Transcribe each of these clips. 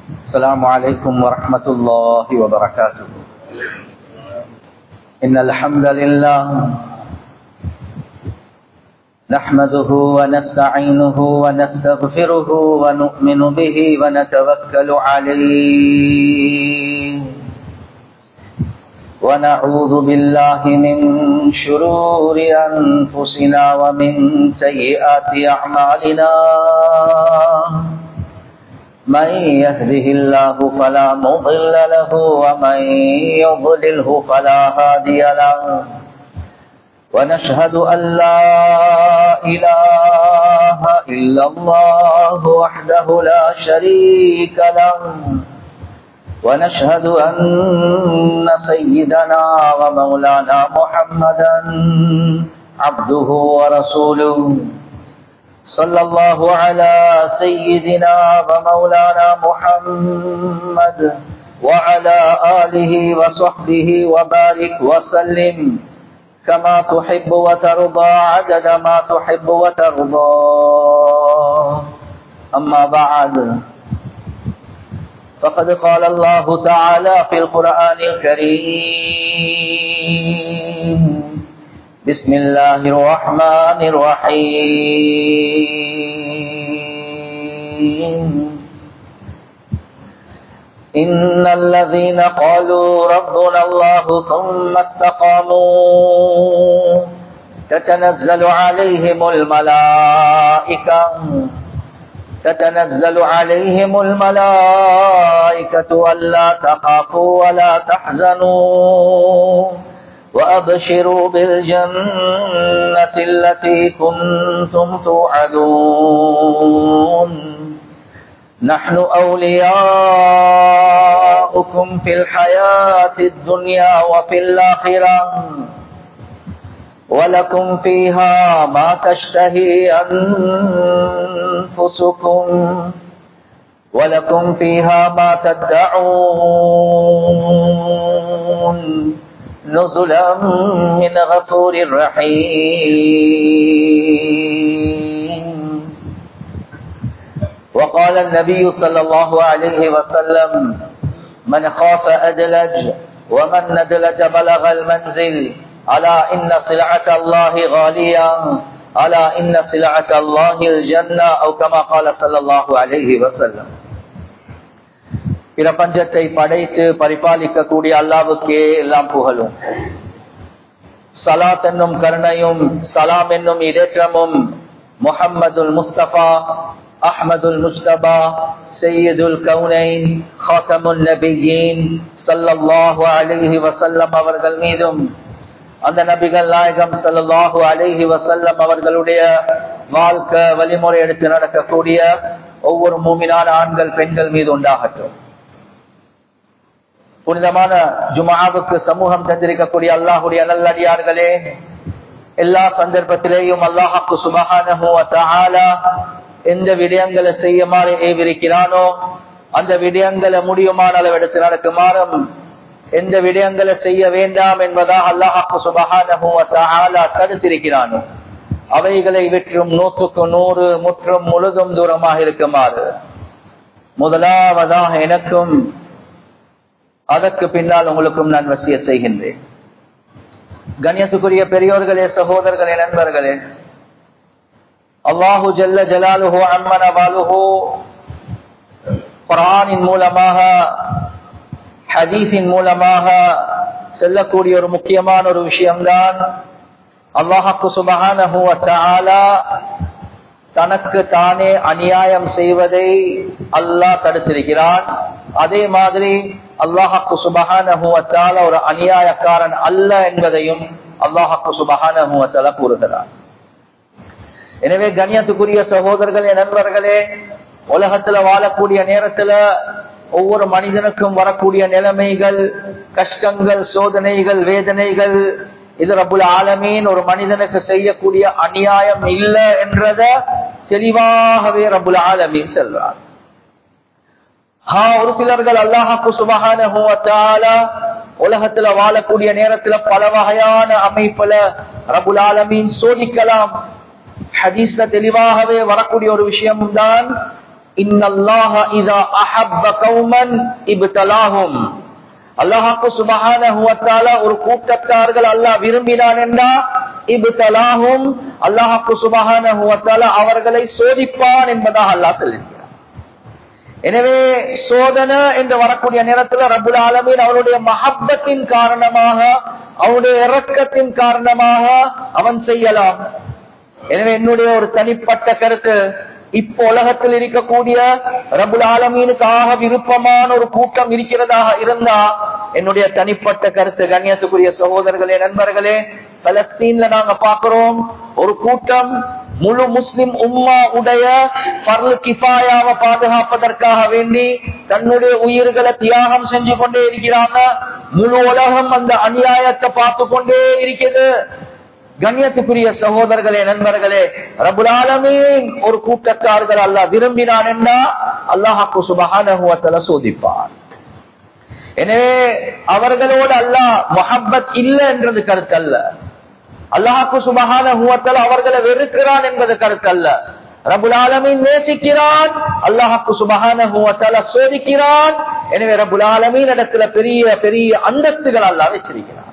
السلام عليكم ورحمة الله وبركاته. إن الحمد لله نحمده ونستعينه ونستغفره ونؤمن به ونتوكل عليه ونعوذ بالله من شرور أنفسنا ومن سيئات أعمالنا. من يهده الله فلا مضل له ومن يضلله فلا هادي له. ونشهد أن لا إله إلا الله وحده لا شريك له. ونشهد أن سيدنا ومولانا محمدا عبده ورسوله. صلى الله على سيدنا ومولانا محمد وعلى آله وصحبه وبارك وسلم كما تحب وترضى عدد ما تحب وترضى. أما بعد، فقد قال الله تعالى في القرآن الكريم: بسم الله الرحمن الرحيم. إن الذين قالوا ربنا الله ثم استقاموا تتنزل عليهم الملائكة ألا تخافوا ولا تحزنوا وأبشروا بالجنة التي كنتم توعدون. نحن أولياؤكم في الحياة الدنيا وفي الآخرة ولكم فيها ما تشتهي أنفسكم ولكم فيها ما تدعون نزلا من غفور رحيم. وقال النبي صلى الله عليه وسلم: من خاف أدلج ومن ندلج بلغ المنزل. ألا إن سلعة الله غالية ألا إن سلعة الله الجنة أو كما قال صلى الله عليه وسلم. பிரபஞ்சத்தை படைத்து பரிபாலிக்கக்கூடிய அல்லாஹ்வுக்கே எல்லாம் புகழும். ஸலாத் என்னும் கருணையும் சலாம் என்னும் இதேற்றமும் முஹம்மதுல் முஸ்தபா அஹ்மதுல் முஜ்தபா சையதுல் கௌனைன் காத்தமுன் நபியீன் ஸல்லல்லாஹு அலைஹி வஸல்லம் அவர்கள் மீதும், அந்த நபிகள் நாயகம் ஸல்லல்லாஹு அலைஹி வஸல்லம் அவர்களுடைய வாழ்க்கை வழிமுறை எடுத்து நடக்கக்கூடிய ஒவ்வொரு மூமினான ஆண்கள் பெண்கள் மீது உண்டாகட்டும். புனிதமான ஜும்ஆவுக்கு சமூகம் தந்திருக்கக்கூடிய அல்லாஹ்வுடைய நல்லடியார்களே, எல்லா சந்தர்ப்பத்திலேயும் அல்லாஹ் சுப்ஹானஹு வ தஆலா எந்த விடயங்களை செய்யுமாறு ஏவிருக்கிறானோ அந்த விடயங்களை முடியுமான அளவு எடுத்து நடக்குமாறும், எந்த விடயங்களை செய்ய வேண்டாம் என்பதாக அல்லாஹ் சுப்ஹானஹு வ தஆலா தடுத்திருக்கிறானோ அவைகளை விற்றும் 100க்கு 100 முற்றும் முழுதும் தூரமாக இருக்குமாறு முதலாவதாக எனக்கும் அதற்கு பின்னால் உங்களுக்கும் நான் வசியத் செய்கின்றேன். கண்ணியத்துக்குரிய பெரியோர்களே, சகோதரர்களே, நண்பர்களே, அல்லாஹு ஜல்ல ஜலாலுஹு அம்மன வாலுஹு குர்ஆனின் மூலமாக ஹதீஸின் மூலமாக செல்லக்கூடிய ஒரு முக்கியமான ஒரு விஷயம்தான் அல்லாஹ் சுப்ஹானஹு வ தஆலா தனக்கு தானே அநியாயம் செய்வதை அல்லாஹ் தடுத்திருக்கிறான். அதே மாதிரி அல்லாஹ் சுப்ஹானஹு வ தஆலா ஒரு அநியாயக்காரன் அல்ல என்பதையும் அல்லாஹ் சுப்ஹானஹு வ தஆலா கூறுகிறார். எனவே கண்ணியத்துக்குரிய சகோதரர்களே, நண்பர்களே, உலகத்துல வாழக்கூடிய நேரத்துல ஒவ்வொரு மனிதனுக்கும் வரக்கூடிய நிலைமைகள், கஷ்டங்கள், சோதனைகள், வேதனைகள், இது ரப்புல் ஆலமீன் ஒரு மனிதனுக்கு செய்யக்கூடிய அநியாயம் இல்ல என்றத தெளிவாகவே ரப்புல் ஆலமீன் சொல்றார். ஒரு சிலர்கள் அல்லாஹ் சுப்ஹானஹு வ தஆலா உலகத்துல வாழக்கூடிய நேரத்துல பல வகையான அமைப்புல ரப்புல் ஆலமீன் சோதிக்கலாம். ஹதீஸ்ல தெளிவாகவே வரக்கூடிய ஒரு விஷயம் தான் இன்னல்லாஹ இதா அஹப்ப கௌமன் இப்தலாஹும். அல்லாஹ் சுப்ஹானஹு வ தஆலா ஒரு கூட்டத்தார்கள் அல்லாஹ் விரும்பினான் என்றா இப்தலாஹும், அல்லாஹ் சுப்ஹானஹு வ தஆலா அவர்களை சோதிப்பான் என்பதாக அல்லாஹ் சொல்கிறார். எனவே சோதனை என்று வரக்கூடிய நேரத்தில் ரப்புல் ஆலமீன் அவருடைய மஹப்பத்தின் காரணமாக, அவருடைய இரக்கத்தின் காரணமாக அவன் செய்யலாம். எனவே என்னுடைய ஒரு தனிப்பட்ட கருத்து, இப்போ உலகத்தில் இருக்கக்கூடிய ரப்புல் ஆலமீனுக்காக விருப்பமான ஒரு கூட்டம் இருக்கிறதாக இருந்தா, என்னுடைய தனிப்பட்ட கருத்து கண்ணியத்துக்குரிய சகோதரர்களே, நண்பர்களே, பலஸ்தீன்ல நாங்க பார்க்கிறோம் ஒரு கூட்டம் முழு முஸ்லிம் உம்மா உடைய ஃபர்ல் கிஃபாயாவை பாதுகாப்பதற்காக வேண்டி தன்னுடைய உயிர்களை தியாகம் செஞ்சு கொண்டே இருக்கிறாங்க. முழு உலகம் அந்த அநியாயத்தை பார்த்து கொண்டே இருக்குது. கண்ணியத்துக்குரிய சகோதரர்களே, நண்பர்களே, ரப்புல் ஆலமீன் ஒரு கூட்டத்தார்கள் அல்லாஹ் விரும்பினான் என்றா அல்லாஹ் சுப்ஹானஹு வ தஆலா சோதிப்பார். எனவே அவர்களோடு அல்லாஹ் முஹப்பத் இல்ல என்றது கருத்து அல்ல. அல்லாஹ் சுப்ஹானஹு வ தஆலா அவர்களை வெறுக்கிறான் என்பது கருத்து அல்ல. ரப்புல் ஆலமீன் நேசிக்கிறான், அல்லாஹ் சுப்ஹானஹு வ தஆலா சோதிக்கிறான். எனவே ரப்புல் ஆலமீன் இடத்துல பெரிய பெரிய அந்தஸ்துகள் அல்லாஹ் வச்சிருக்கிறான்.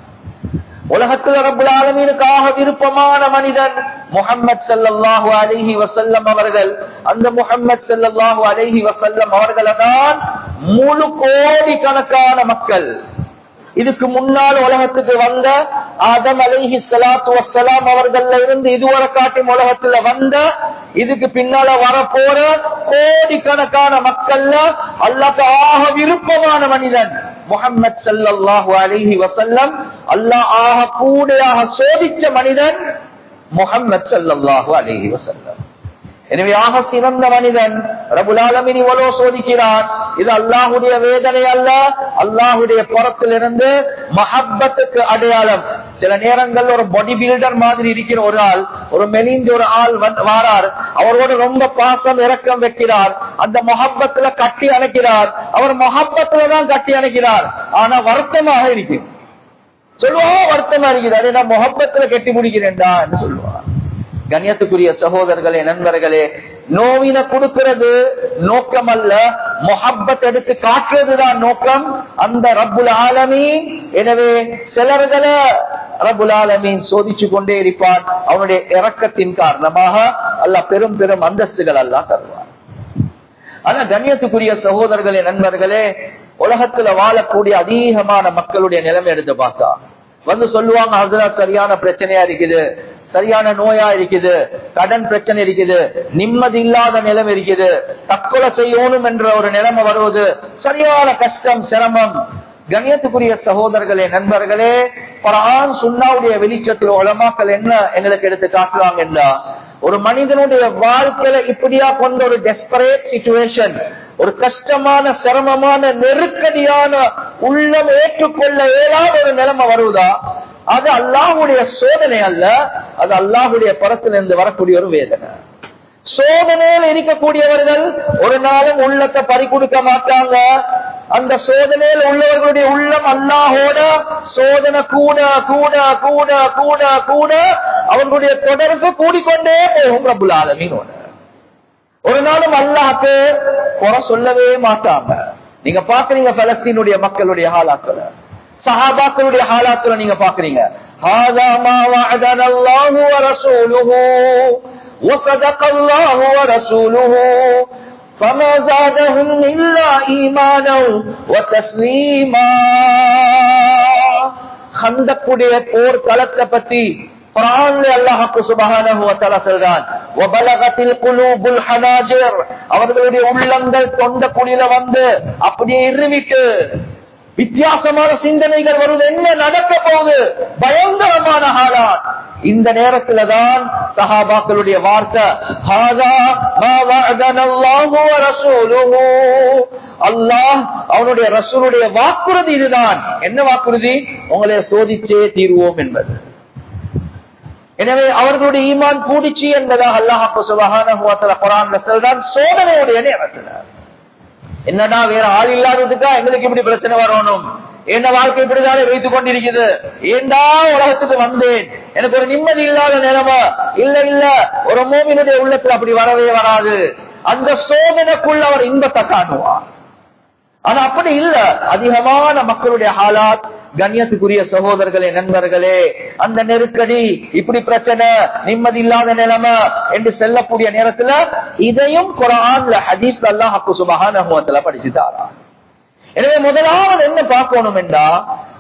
உலகத்தில் ரப்புல் ஆலமீனுக்காக விருப்பமான மனிதன் முஹம்மது ஸல்லல்லாஹு அலைஹி வஸல்லம் அவர்கள். அந்த முஹம்மது ஸல்லல்லாஹு அலைஹி வஸல்லம் அவர்களை தான் முழு கோடிக்கணக்கான மக்கள், இதுக்கு முன்னால் உலகத்துக்கு வந்த ஆதம் அலைஹிஸ்ஸலாத்து வஸ்ஸலாம் அவர்கள்ல இருந்து இதுவரை காட்டி உலகத்துல வந்த, இதுக்கு பின்னால வரப்போற கோடிக்கணக்கான மக்கள்ல அல்லாஹ்வுக்கு விருப்பமான மனிதன் முஹம்மது ஸல்லல்லாஹு அலைஹி வஸல்லம். அல்லாஹ் ஆக கூடையாக சோதிச்ச மனிதன் முஹம்மது ஸல்லல்லாஹு அலைஹி வஸல்லம். எனவே ஆக சிறந்த மனிதன் ரப்புல் ஆலமீன் இவ்வளவு சோதிக்கிறான். இது அல்லாஹ்வுடைய வேதனை அல்ல, அல்லாஹ்வுடைய புறத்திலிருந்து மஹப்பத்துக்கு அடையாளம். சில நேரங்கள் ஒரு பாடி பில்டர் மாதிரி இருக்கிற ஒரு ஆள், ஒரு மெலிஞ்ச ஒரு ஆள் வாரார், அவரோட ரொம்ப பாசம் இரக்கம் வைக்கிறார், அந்த மஹப்பத்துல கட்டி அணைக்கிறார். அவர் மஹப்பத்துல தான் கட்டி அணைக்கிறார், ஆனா வருத்தமாக இருக்கு. சொல்லுவா வருத்தமா இருக்குது, அதே நான் மொஹப்பத்துல கட்டி முடிக்கிறேன்டா என்று சொல்லுவார். கண்ணியத்துக்குரிய சகோதரர்களே, நண்பர்களே, நோவின கொடுக்கிறது நோக்கம் அல்ல, மொஹப்பத் எடுத்து காட்டுறதுதான் நோக்கம் அந்த ரப்புல் ஆலமீன். எனவே சிலர்களை ரப்புல் ஆலமீன் சோதிச்சு கொண்டே இருப்பான். அவனுடைய இரக்கத்தின் காரணமாக அல்லாஹ் பெரும் பெரும் அந்தஸ்துகள் அல்லாஹ் தருவார். ஆனா கண்ணியத்துக்குரிய சகோதரர்களே, நண்பர்களே, உலகத்துல வாழக்கூடிய அதிகமான மக்களுடைய நிலைமை எடுத்து பார்த்தா வந்து சொல்லுவாங்க, ஹஸ்ரத் சரியான பிரச்சனையா இருக்குது, சரியான நோயா இருக்குது, கடன் பிரச்சனை இருக்குது, நிம்மதி இல்லாத நிலைமை இருக்குது, தற்கொலை செய்யணும் என்ற ஒரு நிலைமை வருவது, சரியான கஷ்டம் சிரமம். கண்ணியத்துக்குரிய சகோதரர்களே, நண்பர்களே, குர்ஆன் சுன்னாவுடைய வெளிச்சத்தில் உலமாக்கள் என்ன எங்களுக்கு எடுத்து காட்டுறாங்கன்னா, ஒரு மனிதனுடைய வாழ்க்கையில இப்படியா கொண்ட ஒரு டெஸ்பரேட் சிச்சுவேஷன், ஒரு கஷ்டமான சிரமமான நெருக்கடியான உள்ளம் ஏற்றுக்கொள்ள இயலாத ஒரு நிலைமை வருவதா, அது அல்லாஹ்வுடைய சோதனை அல்ல, அது அல்லாஹ்வுடைய புறத்திலிருந்து வரக்கூடிய ஒரு வேதனை. சோதனையில் இருக்கக்கூடியவர்கள் ஒரு நாளும் உள்ளத்தை பறிகொடுக்க மாட்டாங்க. அந்த சோதனையில் உள்ளவர்களுடைய உள்ளம் அல்லாஹோட சோதனை கூட கூட கூட கூட கூட அவர்களுடைய தொடர்பு கூடிக்கொண்டே போகும் ரப்புல் ஆலமீனோட. ஒரு நாளும் அல்லாஹ்க்கு குறை சொல்லவே மாட்டாங்க. நீங்க பாக்குறீங்க பலஸ்தீனுடைய மக்களுடைய ஹாலாத்துல, சஹாபாக்களுடைய ஹாலாத்துல நீங்க பாக்குறீங்க. ஹாதா மா வஅதன அல்லாஹு வ ரசூலுஹு வ ஸதகல்லாஹு வ ரசூலுஹு فما زادهم إلا إيمانا وتسليما. خندقுடைய போர் களத்தை பத்தி குர்ஆன்ல அல்லாஹ் சுப்ஹானஹு வ தஆலா சொல்றான், வபலகத்தில் குலூபுல் ஹனாஜிர், அவர்களுடைய உள்ளங்கள் தொண்ட குழியில வந்து அப்படியே இருவிட்டு வித்தியாசமான சிந்தனைகள் வருது, என்ன நடக்க போகுது, பயங்கரமான ஹாலாத். இந்த நேரத்துல தான் சஹாபாக்களுடைய வார்த்தை, ஹாதா மா வஅதனல்லாஹு வ ரசூலுஹு, அல்லாஹ் அவனுடைய ரசூலுடைய வாக்குறுதி இதுதான். என்ன வாக்குறுதி? உங்களை சோதிச்சே தீர்வோம் என்பது. எனவே அவர்களுடைய ஈமான் கூடிச்சு என்பதாக அல்லாஹ் சுப்ஹானஹு வ தஆலா குர்ஆன்ல சொல்றான். சோதனையுடைய நேரத்துல என்னன்னா, வேற ஆள் இல்லாததுக்கா எங்களுக்கு இப்படி பிரச்சனை வரணும், என்ன வாழ்க்கை இப்படிதானே வைத்துக் கொண்டிருக்குது, ஏண்டா உலகத்துக்கு வந்தேன், எனக்கு ஒரு நிம்மதி இல்லாத நிலைமை இல்ல இல்ல. ஒரு மூமினுடைய உள்ளத்துல அப்படி வரவே வராது. அந்த சோதனைக்குள்ள அவர் இன்பத்தை காணுவார். ஆனா அப்படி இல்ல. அதிகமான மக்களுடைய ஹாலாத், கண்ணியத்துக்குரிய சகோதரர்களே, நண்பர்களே, அந்த நெருக்கடி, இப்படி பிரச்சனை, நிம்மதி இல்லாத நிலைமை என்று செல்லக்கூடிய நேரத்துல இதையும் குர்ஆன்ல ஹதீஸ்ல அல்லாஹ் சுப்ஹானஹு வ தஆலா படிச்சுட்டாரா. எனவே முதலாவது என்ன பார்க்கணும் என்றா,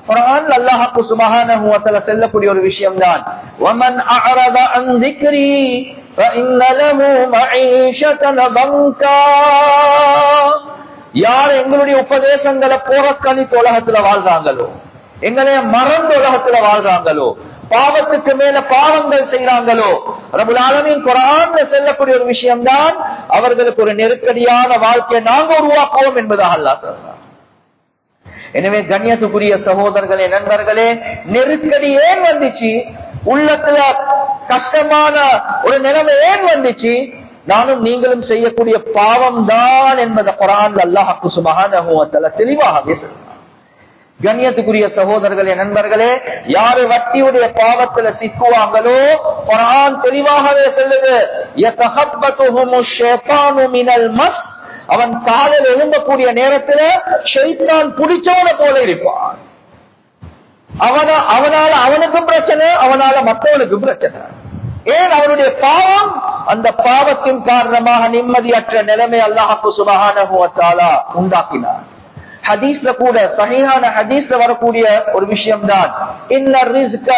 குர்ஆன்ல அல்லாஹ் சுப்ஹானஹு வ தஆலா சொல்லக்கூடிய ஒரு விஷயம் தான், வமன் அஅரத அன் ذிக்ரி ஃபஇன்ன லஹு மஈஷத்தன் பங்கா. யார் எங்களுடைய உபதேசங்களை புறக்கணித்து உலகத்துல வாழ்றாங்களோ, எங்களை மறந்து உலகத்துல வாழ்றாங்களோ, பாவத்துக்கு மேல பாவங்கள் செய்யறாங்களோ, ரப்பல் ஆலமீன் குர்ஆன்ல சொல்லக்கூடிய ஒரு விஷயம் தான், அவர்களுக்கு ஒரு நெருக்கடியான வாழ்க்கையை நாங்க உருவாக்குவோம் என்பதாக அல்லாஹ் சொல்றார். எனவே கண்ணியத்துக்குரிய சகோதரர்களே, நண்பர்களே, நெருக்கடி ஏன் வந்துச்சு, உள்ளத்துல கஷ்டமான ஒரு நிலைமை ஏன் வந்துச்சு, நானும் நீங்களும் செய்யக்கூடிய பாவம் தான் என்பதை குர்ஆன்ல அல்லாஹ் சுப்ஹானஹு வ தஆலா தெளிவாகவே சொல்றார். கண்ணியத்துக்குரிய சகோதரர்களே, நண்பர்களே, யாரு வட்டியுடைய பாவத்துல சிக்குவாங்களோ, குர்ஆன் தெளிவாகவே சொல்லுது, யதஹப்பதுஹுமுஷ் ஷைத்தானு மினல் மஸ். அவன் காலில் எழும்பக்கூடிய நேரத்துல ஷைத்தான் பிடிச்சவன போல இருப்பான். அவனால அவனுக்கும் பிரச்சனை, அவனால மற்றவனுக்கும் பிரச்சனை. ஏன்? அவனுடைய பாவம். அந்த பாவத்தின் காரணமாக நிம்மதியற்ற நிலைமை அல்லாஹ் சுப்ஹானஹு வ தஆலா உண்டாக்கினார். ஹதீஸ்ல கூட, சஹீஹான ஹதீஸ்ல வரக்கூடிய ஒரு விஷயம் தான், இன்னர் ரிஸ்க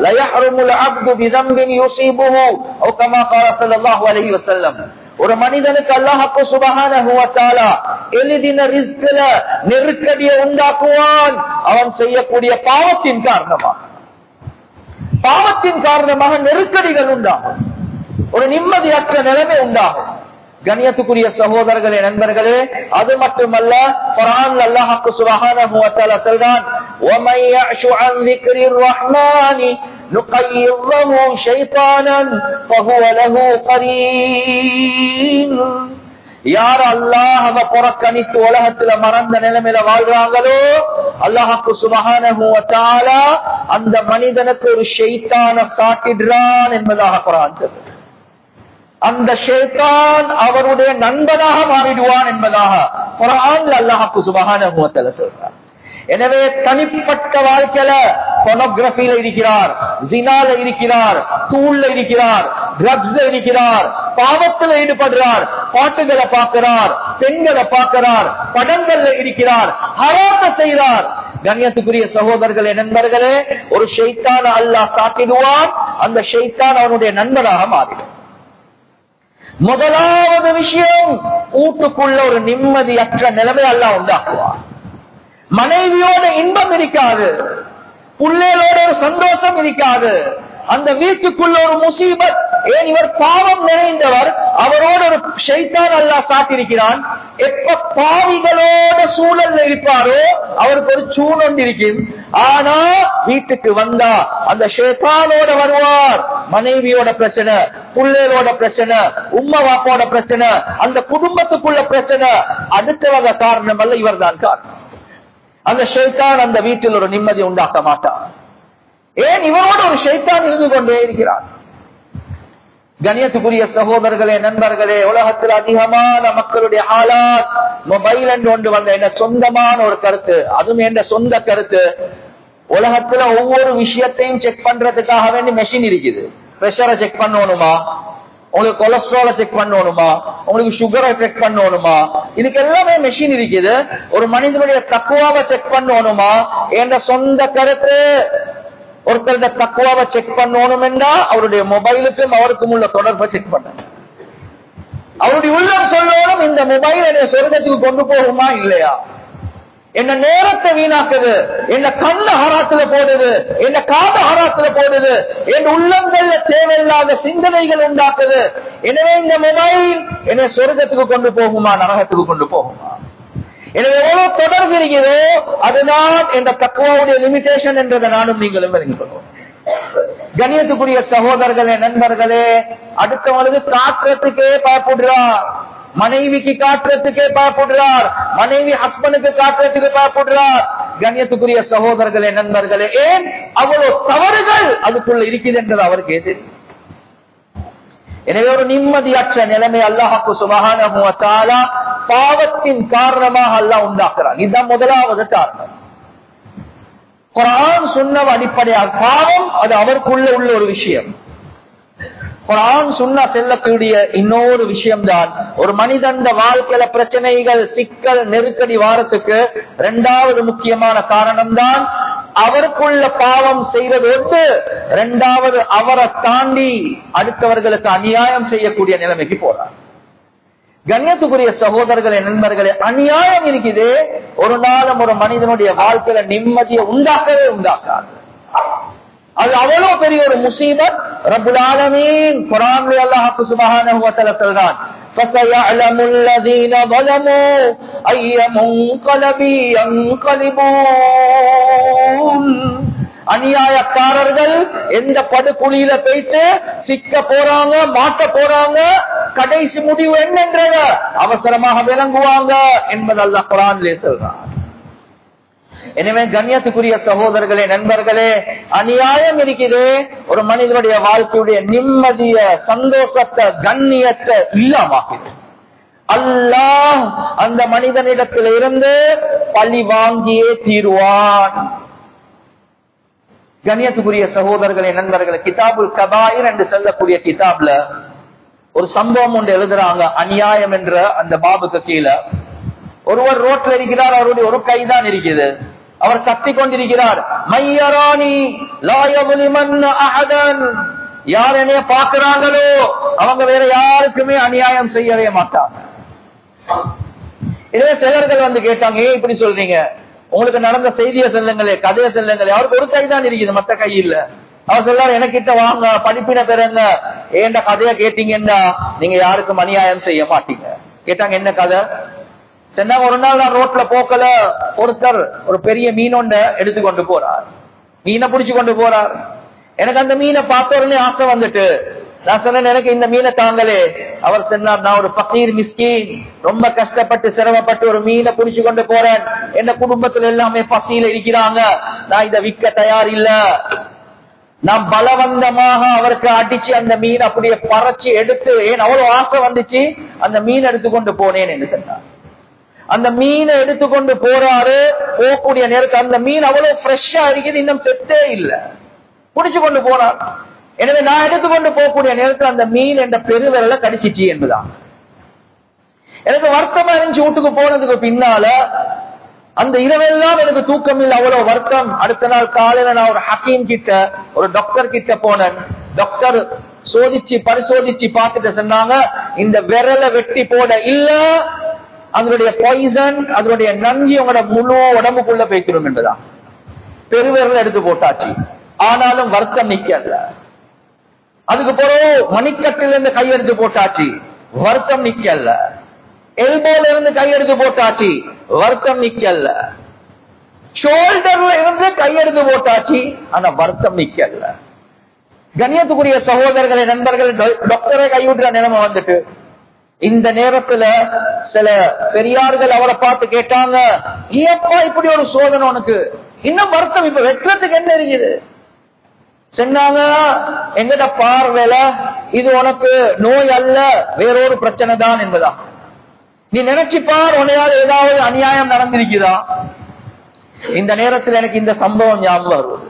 லா யஹ்ருமுல் அப்து பிதம்பின் யுஸீபுஹு அவ் கமா قال ஸல்லல்லாஹு அலைஹி வஸல்லம். ஒரு மனிதனுக்கு அல்லாஹ் சுப்ஹானஹு வ தஆலா எழுதின ரிஸ்க்ல நெருக்கடியை உண்டாக்குவான், அவன் செய்யக்கூடிய பாவத்தின் காரணமாக. பாவத்தின் காரணமாக நெருக்கடிகள் உண்டாகும், ஒரு நிம்மதியற்ற நிலைமை உண்டாகும். கண்ணியத்துக்குரிய சகோதரர்களே, நண்பர்களே, அது மட்டுமல்ல, குர்ஆன்ல அல்லாஹ் சுப்ஹானஹு வ தஆலா சொல்றான், وَمَن يَعْشُ عَن ذِكْرِ الرَّحْمَنِ نُقَيِّضْ لَهُ شَيْطَانًا فَهُوَ لَهُ قَرِينٌ. யார் அல்லாஹ்வை புறக்கணித்து உலகத்துல மறந்த நிலைமையில வாழ்றாங்களோ, அல்லாஹ் சுப்ஹானஹு வ தஆலா அந்த மனிதனுக்கு ஒரு ஷைத்தான சாட்டிடுறான் என்பதாக குர்ஆன் சொல்லுது. அந்த ஷைத்தான் அவருடைய நண்பனாக மாறிடுவான் என்பதாக குர்ஆன்ல அல்லாஹ் சுப்ஹானஹு வ தஆலா சொல்றார். எனவே தனிப்பட்ட வாழ்க்கையில போனோகிராஃபில இருக்கிறார், ஜினால இருக்கிறார், தூள்ல இருக்கிறார், ட்ரக்ஸ்ல இருக்கிறார், பாவத்தில் ஈடுபடுறார், பாட்டுகளை பார்க்கிறார், பெண்களை பார்க்கிறார், படங்கள்ல இருக்கிறார், ஹராத்த செய்கிறார். கண்ணியத்துக்குரிய சகோதரர்களே, நண்பர்களே, ஒரு ஷைத்தான அல்லாஹ் சாட்டிடுவான், அந்த ஷைத்தான் அவனுடைய நண்பனாக மாறிடும். முதலாவது விஷயம், வீட்டுக்குள்ள ஒரு நிம்மதியற்ற நிலைமை அல்லாஹ் உண்டாக்குவார். மனைவியோட இன்பம் இருக்காது, பிள்ளைகளோட ஒரு சந்தோஷம் இருக்காது, அந்த வீட்டுக்குள்ள ஒரு முசீபத். ஏன்? இவர் பாவம் நிறைந்தவர், அவரோட ஒரு ஷைத்தான் அல்லாஹ் சாட்டிருக்கிறான். எப்ப பாவிகளோட சூழல்ல இருப்பாரோ அவருக்கு ஒரு சூழல் இருக்கும். ஆனா வீட்டுக்கு வந்தா அந்த ஷைத்தானோட வருவார். மனைவியோட பிரச்சனை, பிள்ளைகளோட பிரச்சனை, உம்மா வாப்போட பிரச்சனை, அந்த குடும்பத்துக்குள்ள பிரச்சனை. அடுத்தவங்க காரணம் அல்ல, இவர் தான் காரணம். அந்த ஷைத்தான் அந்த வீட்டில் ஒரு நிம்மதி உண்டாக்க மாட்டான். ஏன்? இவரோட ஒரு ஷைத்தான் இருந்து கொண்டே இருக்கிறார். கண்ணியத்துக்குரிய சகோதரர்களே, நண்பர்களே, உலகத்தில் அதிகமான மக்களுடைய ஹாலாத் மொபைல் என்று ஒன்று வந்த என்ன சொந்தமான ஒரு கருத்து, அதுவும் என்ற சொந்த கருத்து. உலகத்துல ஒவ்வொரு விஷயத்தையும் செக் பண்றதுக்காக வேண்டி மெஷின் இருக்குது. பிரஷரை செக் பண்ணணுமா, உங்களுக்கு கொலஸ்ட்ராலை செக் பண்ணணுமா, உங்களுக்கு சுகரை செக் பண்ணணுமா, இதுக்கு எல்லாமே மெஷின் இருக்குது. ஒரு மனிதனுடைய தக்குவாவை செக் பண்ணணுமா என்ற சொந்த கருத்து. ஒருத்தருடைய தக்குவாவை செக் பண்ணணும் என்றா அவருடைய மொபைலுக்கும் அவருக்கும் உள்ள தொடர்பை செக் பண்ண, அவருடைய உள்ளம் சொல்லணும், இந்த மொபைல் என்னை சொர்க்கத்துக்கு கொண்டு போகுமா இல்லையா, என்ன நேரத்தை வீணாக்குது, என்ன கண்ணு ஹராத்துல போடுது, என்ன காது ஹராத்துல போடுது, என் உள்ளங்கள்ல தேவையில்லாத சிந்தனைகள் உண்டாக்குது. எனவே இந்த மொபைல் என்னை சொர்க்கத்துக்கு கொண்டு போகுமா, நரகத்துக்கு கொண்டு போகுமா? எனவே எவ்வளவு தொடர்பு இருக்கிறதோ அதுதான் என்ற தக்குவாவுடைய லிமிடேஷன் என்றதை நானும் நீங்களும் விளங்கிக் கொள்வோம். கண்ணியத்துக்குரிய சகோதரர்களே, நண்பர்களே, அடுத்தவங்களுக்கு காட்டுறதுக்கே பயப்படுறார், மனைவிக்கு காட்டுறதுக்கே பயப்படுறார், மனைவி ஹஸ்பண்டுக்கு காட்டுறதுக்கு பயப்படுறார். கண்ணியத்துக்குரிய சகோதரர்களே, நண்பர்களே, ஏன்? அவ்வளவு தவறுகள் அதுக்குள்ள இருக்குது என்றது அவருக்கு தெரியும். எனவே ஒரு நிம்மதியற்ற நிலைமை அல்லாஹ்வுக்கு சுப்ஹானஹு வ தஆலா பாவத்தின் காரணமாக அல்லாஹ் உண்டாக்குறான். இதுதான் முதலாவது காரணம். குர்ஆன் சுன்னவ அடிப்படையாக பாவம் அது அவருக்குள்ள உள்ள ஒரு விஷயம். குர்ஆன் சுன்னா செல்லக்கூடிய இன்னொரு விஷயம்தான் ஒரு மனிதன் வாழ்க்கையில பிரச்சனைகள் சிக்கல் நெருக்கடி வாரத்துக்கு இரண்டாவது முக்கியமான காரணம் தான் அவருக்குள்ள பாவம் செய்யறது. இரண்டாவது அவரை தாண்டி அடுத்தவர்களுக்கு அநியாயம் செய்யக்கூடிய நிலைமைக்கு போறார். கண்ணியத்துக்குரிய சகோதரர்களே நண்பர்களே, அநியாயம் இருக்குது ஒரு நாளும் ஒரு மனிதனுடைய வாழ்க்கையில நிம்மதியை உண்டாக்கவே உண்டாக்காது. அது அவ்வளவு பெரிய ஒரு முசீபத். ரப்புல் ஆலமீன் குர்ஆன்ல அல்லாஹ் சுப்ஹானஹு வ தஆலா சொல்றான், ஃபஸயஅலமுல் லதீன ظلموا أي منقلب ينقلبون. அநியாயக்காரர்கள் எந்த படுகுழியில போயிட்டு சிக்க போறாங்க, மாட்ட போறாங்க, கடைசி முடிவு என்னன்றத அவசரமாக விளங்குவாங்க என்பது அல்லாஹ் குர்ஆனிலே சொல்றான். எனவே கண்ணியத்துக்குரிய சகோதரர்களே நண்பர்களே, அநியாயம் இருக்குது ஒரு மனிதனுடைய வாழ்க்கையுடைய நிம்மதிய சந்தோஷத்தை கண்ணியத்தை இல்லாமாக்குது. அல்லாஹ் அந்த மனிதனிடத்தில் இருந்து பழி வாங்கியே தீருவான். கண்ணியத்துக்குரிய சகோதரர்களே நண்பர்களே, கிதாபுல் கபாயிர் என்று சொல்லக்கூடிய கிதாப்ல ஒரு சம்பவம் ஒன்று எழுதுறாங்க. அநியாயம் என்ற அந்த பாபுக்கு கீழே ஒருவர் ரோட்ல இருக்கிறார், அவருடைய ஒரு கைதான் இருக்குது. அவர் கத்திக் கொண்டிருக்கிறார், மையராணி லாயவுலிமன் அஹதன். யார் என்னைய பார்க்கிறாங்களோ அவங்க வேற யாருக்குமே அநியாயம் செய்யவே மாட்டாங்க. இதே சிலர்கள் வந்து கேட்டாங்க, ஏன் இப்படி சொல்றீங்க, உங்களுக்கு நடந்த செய்தியை சொல்லுங்களே, கதையை சொல்லுங்களே. அவருக்கு ஒரு கை தான் இருக்குது, மத்த கை இல்ல. அவர் சொல்றாரு, எனக்கிட்ட வாங்க படிப்பின பெறுங்க, ஏண்ட கதையை கேட்டீங்கன்னா நீங்க யாருக்கும் அநியாயம் செய்ய மாட்டீங்க. கேட்டாங்க, என்ன கதை? சொன்னாங்க, ஒரு நாள் நான் ரோட்ல போக்கல, ஒருத்தர் ஒரு பெரிய மீனொண்ட எடுத்துக்கொண்டு போறார், மீனை பிடிச்சு கொண்டு போறார். எனக்கு அந்த மீனை பார்த்த உடனே ஆசை வந்துட்டு நான் சொன்னேன், எனக்கு இந்த மீனை தாங்களே. அவர் சொன்னார், நான் ஒரு ஃபகீர் மிஸ்கீன், ரொம்ப கஷ்டப்பட்டு சிரமப்பட்டு ஒரு மீனை பிடிச்சு கொண்டு போறேன். என் குடும்பத்துல எல்லாமே பசியில இருக்கிறாங்க, நான் இதை விற்க தயார் இல்ல. நான் பலவந்தமாக அவருக்கு அடிச்சு அந்த மீன் அப்படியே பறச்சு எடுத்து, ஏன் அவ்வளவு ஆசை வந்துச்சு, அந்த மீன் எடுத்துக்கொண்டு போனேன் என்று சொன்னார். அந்த மீனை எடுத்துக்கொண்டு போறாரு. போகக்கூடிய நேரத்தில் அந்த மீன் அவ்வளவு ஃப்ரெஷ்ஷா இருக்குது, இன்னும் செத்தே இல்ல, பிடிச்சு கொண்டு போறார். எனவே நான் எடுத்துக்கொண்டு போகக்கூடிய நேரத்தில் அந்த மீன் என்ற பெருவிரல கடிச்சிச்சு என்பதான் எனக்கு வருத்தமா இருந்துச்சு. வீட்டுக்கு போனதுக்கு பின்னால அந்த இரவெல்லாம் எனக்கு தூக்கம் இல்லை, அவ்வளவு வருத்தம். அடுத்த நாள் காலையில நான் ஒரு ஹக்கீம் கிட்ட, ஒரு டாக்டர் கிட்ட போனேன். டாக்டர் சோதிச்சு பரிசோதிச்சு பார்த்துட்டு சொன்னாங்க, இந்த விரலை வெட்டி போட இல்ல, அதனுடைய பாய்சன், அதனுடைய நஞ்சு உங்களோட முழு உடம்புக்குள்ள போய்த்திரும் என்றுதான். பெருவிரல் எடுத்து போட்டாச்சு, ஆனாலும் வருத்தம் நிக்கல. அதுக்கு பிறகு மணிக்கட்டில இருந்து கையெடுத்து போட்டாச்சு, வருத்தம் நிக்கல. எல்போல இருந்து கையெடுத்து போட்டாச்சு, வருத்தம் நிக்கல. ஷோல்டர்ல இருந்து கையெடுத்து போட்டாச்சு, ஆனா வருத்தம் நிக்கல. கண்ணியத்துக்குரிய சகோதரர்களை நண்பர்கள், டாக்டரை கைவிடுற நிலைமை வந்துட்டு இந்த நேரத்துல சில பெரியார்கள் அவரை பார்த்து கேட்டாங்க, ஏப்பா இப்படி ஒரு சோதனை உனக்கு, இன்னும் வருத்தம், இப்ப வெற்றத்துக்கு என்ன இருக்குது? சொன்னாங்க, எங்கட பார்வையில இது உனக்கு நோய் அல்ல, வேறொரு பிரச்சனை தான் என்பதா. நீ நினைச்சு பார், உன்னையால் ஏதாவது அநியாயம் நடந்திருக்குதா? இந்த நேரத்தில் எனக்கு இந்த சம்பவம் ஞாபகம் வருவது.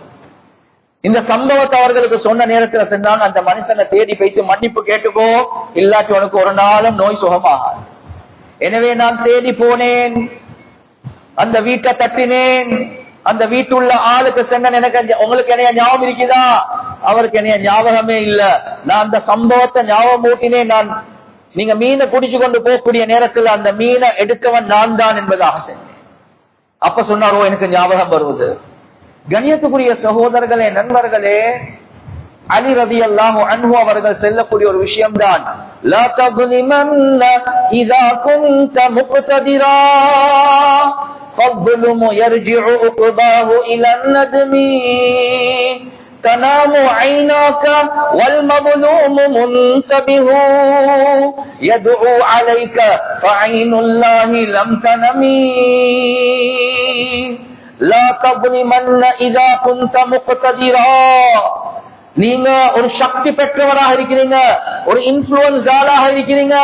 இந்த சம்பவத்தை அவர்களுக்கு சொன்ன நேரத்தில் சொன்னாங்க, அந்த மனுஷனை தேடி போய்த்து மன்னிப்பு கேட்டுக்கோ, இல்லாட்டி உனக்கு ஒரு நாளும் நோய் சுகமாகாது. எனவே நான் தேடி போனேன், அந்த வீட்டை தட்டினேன். அந்த வீட்டுள்ள ஆளுக்கு சொன்ன, எனக்கு உங்களுக்கு என்னைய ஞாபகம் இருக்குதா? அவருக்கு என்னைய ஞாபகமே இல்ல. நான் அந்த சம்பவத்தை ஞாபகம் ஊட்டினேன். நான் நீங்க மீனை பிடிச்சு கொண்டு போகக்கூடிய நேரத்தில் அந்த மீனை எடுத்தவன் நான் தான் என்பதாக சொன்னேன். அப்ப சொன்னாரோ, எனக்கு ஞாபகம் வருவது. கண்ணியத்துக்குரிய சகோதரர்களே நண்பர்களே, அலி ரலியல்லாஹு அன்ஹு அவர்கள் சொல்லக்கூடிய ஒரு விஷயம்தான், லா தظلمن اذا كنت مقتدرا فالظلم يرجع عقباه الى الندم تنام عيناك والمظلوم منتبه يدعو عليك فعين الله لم تنمي لا تظلمن اذا كنت مقتدرا. நீங்க ஒரு சக்தி பெற்றவராக இருக்கிறீங்க, ஒரு இன்ஃபுளுன்ஸ் ஆளாக இருக்கிறீங்க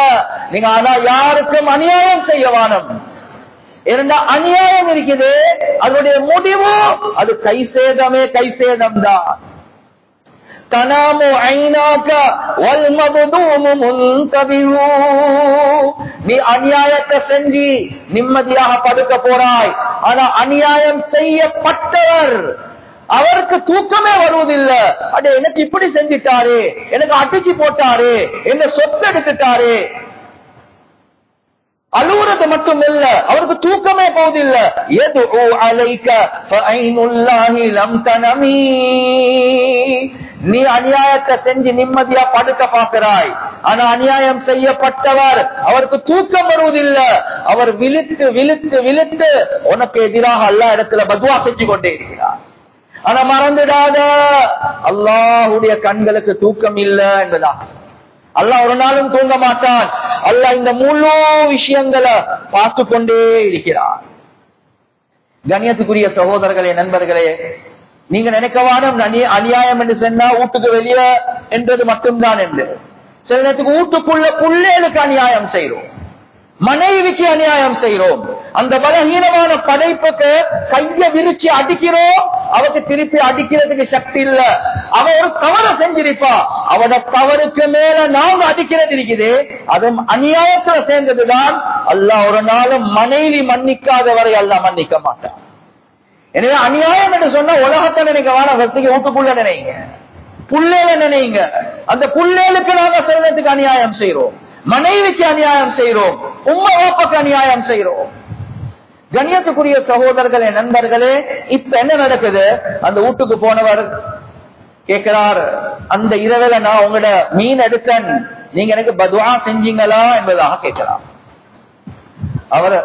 நீங்க. ஆனா யாருக்கும் அநியாயம் செய்ய வானம். இரண்டா அநியாயம் இருக்குது, அதனுடைய முடிவு அது கை சேதமே, கை சேதம் தான். தனாமு ஐனாக வல் மதுதுமு முன்தபிஹு. நீ அநியாயத்தை செஞ்சு நிம்மதியாக படுக்க போறாய். ஆனா அநியாயம் செய்யப்பட்டவர் அவருக்கு தூக்கமே வருவதில்லை. அடே எனக்கு இப்படி செஞ்சிட்டாரு, எனக்கு அடிச்சு போட்டாரு, என்ன சொத்து எடுத்துட்டாரு, அழுவுறது மட்டும் இல்ல, அவருக்கு தூக்கமே போவதில்லை. யதுஉ அலைக ஃபஐனுல்லாஹி லம் தனமி. நீ அநியாயத்தை செஞ்சு நிம்மதியா படுக்க பார்க்கிறாய். ஆனா அநியாயம் செய்யப்பட்டவர் அவருக்கு தூக்கம் வருவதில்லை. அவர் விழித்து விழித்து விழித்து உனக்கு எதிராக அல்லாஹ் இடத்துல பத்வா செஞ்சு கொண்டே இருக்கிறார். ஆனா மறந்துடாத, அல்லாஹ்வுடைய கண்களுக்கு தூக்கம் இல்லை என்பதா. அல்லாஹ் ஒரு நாளும் தூங்க மாட்டான். அல்லாஹ் இந்த முழு விஷயங்களை பார்த்து கொண்டே இருக்கிறார். கண்ணியத்துக்குரிய சகோதரர்களே, நண்பர்களே, நீங்க நினைக்கவானும் அநியாயம் என்று சொன்னா வீட்டுக்கு வெளியே என்றது மட்டும்தான் என்று. சில நேரத்துக்கு வீட்டுக்குள்ள பிள்ளைகளுக்கு அநியாயம் செய்யறோம், மனைவிக்கு அநியாயம் செய்யறோம். அந்த பலகீனமான படைப்புக்கு கைய விரிச்சு அடிக்கிறோம், அவருக்கு திருப்பி அடிக்கிறதுக்கு சக்தி இல்ல. அவன் ஒரு தவறு செஞ்சிருப்பா, அவட தவறுக்கு மேல நாங்க அடிக்கிறது இருக்குது, அதுவும் அநியாயத்துல சேர்ந்ததுதான். அல்லாஹ் ஒரு நாளும் மனைவி மன்னிக்காதவரை அல்லாஹ் மன்னிக்க மாட்டான். எனவே அநியாயம் என்று சொன்னா உலகத்தை நினைக்க வாழ வசதிக்கு வீட்டுக்குள்ள நினைங்க, புள்ளையில நினைங்க. அந்த புள்ளைகளுக்கு நாங்க செல்வத்துக்கு அநியாயம் செய்யறோம், மனைவிக்கு அநியாயம் செய்யறோம், உம்மா வாப்பாக்கு அநியாயம் செய்யறோம். கண்ணியத்துக்குரிய சகோதரர்களே, நண்பர்களே, இப்ப என்ன நடக்குது? அந்த வீட்டுக்கு போனவர் கேட்கிறார், அந்த இரவுல நான் உங்களோட மீன் எடுத்தேன், நீங்க எனக்கு பதுவா செஞ்சீங்களா என்பதாக கேட்கிறார். அவர்